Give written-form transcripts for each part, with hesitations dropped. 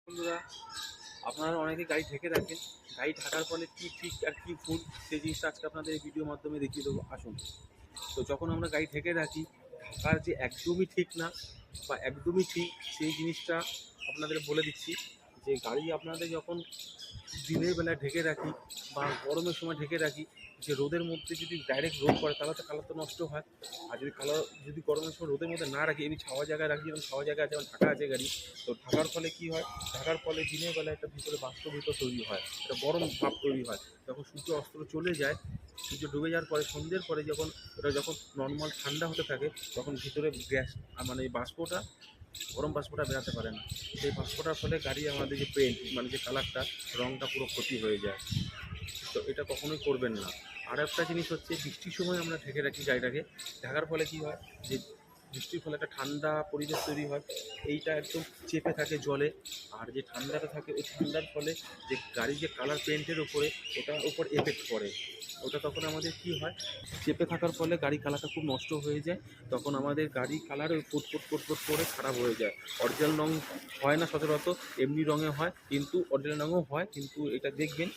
বন্ধুরা, আপনারা অনেকে গাড়ি ঢেকে রাখেন। গাড়ি ঢাকার ফলে কী ঠিক আর কী ভুল সেই জিনিসটা আজকে আপনাদের এই ভিডিওর মাধ্যমে দেখিয়ে দেবো। আসুন। তো যখন আমরা গাড়ি ঢেকে রাখি, ঢাকার যে একদমই ঠিক না বা একদমই ঠিক সেই জিনিসটা আপনাদের বলে দিচ্ছি। যে গাড়ি আপনাদের যখন দিনের বেলা ঢেকে রাখি বা গরমের সময় ঢেকে রাখি, যে রোদের মধ্যে যদি ডাইরেক্ট রোদ পড়ে তাহলে তো কালার তো নষ্ট হয়। আর যদি গরমের সময় রোদের মধ্যে না রাখি, এমনি ছাওয়া জায়গায় রাখি, যেমন ছাওয়া জায়গায় যেমন ঢাকা আছে গাড়ি, তো ঢাকার ফলে কী হয়, ঢাকার ফলে দিনের বেলা একটা ভিতরে বাষ্প ভিতর তৈরি হয়, একটা গরম ভাব তৈরি হয়। যখন সূর্য অস্ত চলে যায়, সূর্য ডুবে যাওয়ার পরে সন্ধ্যের পরে যখন নর্মাল ঠান্ডা হতে থাকে, তখন ভিতরে গ্যাস মানে বাষ্পটা, গরম বাষ্পটা বেরাতে পারে না। সেই বাষ্পটার ফলে গাড়ি আমাদের যে পেন্ট মানে যে কালারটা, রঙটা পুরো ক্ষতি হয়ে যায়। তো এটা কখনোই করবেন না। আর একটা জিনিস হচ্ছে, বৃষ্টির সময় আমরা ঢেকে রাখি গাড়িটাকে। ঢাকার ফলে কী হয়, যে বৃষ্টির ফলে একটা ঠান্ডা পরিবেশ তৈরি হয়, এইটা একদম চেপে থাকে জলে। আর যে ঠান্ডাটা থাকে, ওই ঠান্ডার ফলে যে গাড়ির যে কালার পেন্টের ওপরে, ওটার ওপর এফেক্ট পড়ে। ওটা তখন আমাদের কী হয়, চেপে থাকার ফলে গাড়ি কালারটা খুব নষ্ট হয়ে যায়। তখন আমাদের গাড়ি কালার ওই ফুট করে খারাপ হয়ে যায়। অরিজিনাল রঙ হয় না সচরাচর, এমনি রঙে হয়, কিন্তু অরিজিনাল রঙও হয়। কিন্তু এটা দেখবেন,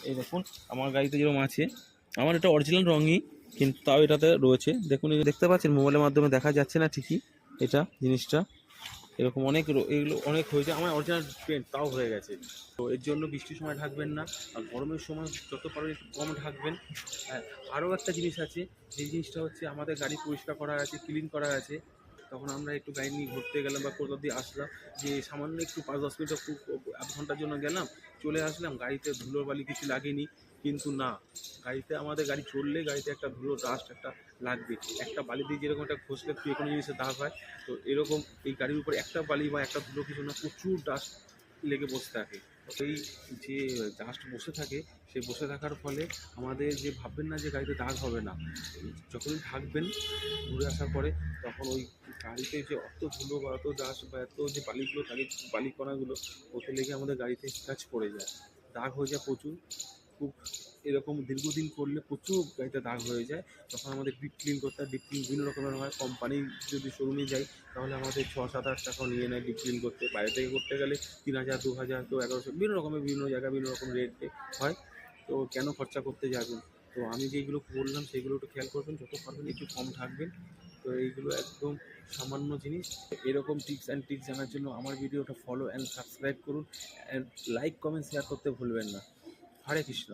এই দেখুন আমার গাড়িতে যেরকম আছে, আমার এটা অরিজিনাল রঙই, কিন্তু তাও এটাতে রয়েছে। দেখুন, এই দেখতে পাচ্ছেন, মোবাইলের মাধ্যমে দেখা যাচ্ছে না ঠিকই এটা জিনিসটা, এরকম এগুলো অনেক হয়েছে। আমার অরিজিনাল পেন্ট তাও হয়ে গেছে। তো এর জন্য বৃষ্টির সময় ঢাকবেন না, আর গরমের সময় যত পারেন একটু কম ঢাকবেন। হ্যাঁ, আরও একটা জিনিস আছে, যে জিনিসটা হচ্ছে, আমাদের গাড়ি পরিষ্কার করা আছে, ক্লিন করা আছে, তখন আমরা একটু গাড়ি নিয়ে ঘুরতে গেলাম বা কোথাও দিয়ে আসলাম, যে সামান্য একটু 5-10 মিনিট, খুব আধ ঘন্টার জন্য গেলাম, চলে আসলাম, গাড়িতে ধুলো বালি কিছু লাগেনি। কিন্তু না, গাড়িতে আমাদের গাড়ি চললে গাড়িতে একটা ধুলো ডাস্ট একটা লাগবে। একটা বালি দিয়ে যেরকম একটা ঘষলে একটু কোনো জিনিসের দাগ হয়, তো এরকম এই গাড়ির উপর একটা বালি বা একটা ধুলো কিছু না, প্রচুর ডাস্ট লেগে বসে থাকে। সেই যে ডাস্ট বসে থাকে, সে বসে থাকার ফলে আমাদের যে ভাববেন না যে গাড়িতে দাগ হবে না, যখনই থাকবেন ঘুরে আসার পরে, তখন ওই গাড়িতে যে অত ধুলো বা অত ডাস্ট বা এত যে বালিগুলো থাকে, বালিকণাগুলো ওতে লেগে আমাদের গাড়িতে স্ক্র্যাচ পড়ে যায়, দাগ হয়ে যায় প্রচুর। খুব এরকম দীর্ঘদিন করলে প্রচুর গাড়িতে দাগ হয়ে যায়। তখন আমাদের ডিপ ক্লিন করতে হয়। ডিপ ক্লিন বিভিন্ন রকমের হয়। কোম্পানি যদি শোরুমে যাই, তাহলে আমাদের 6-7 হাজার টাকাও নিয়ে নেয় ডিপ ক্লিন করতে। বাইরে থেকে করতে গেলে 3,000, 2,000, কেউ 1,100, বিভিন্ন রকমের, বিভিন্ন জায়গায় বিভিন্ন রকম রেটে হয়। তো কেন খরচা করতে যাবেন? তো আমি যেগুলো বললাম সেগুলো একটু খেয়াল করবেন, যত পারবেন একটু কম থাকবেন। তো এইগুলো একদম সামান্য জিনিস। এরকম টিপস অ্যান্ড ট্রিক্স জানার জন্য আমার ভিডিওটা ফলো অ্যান্ড সাবস্ক্রাইব করুন, অ্যান্ড লাইক, কমেন্ট, শেয়ার করতে ভুলবেন না। হরে কৃষ্ণ।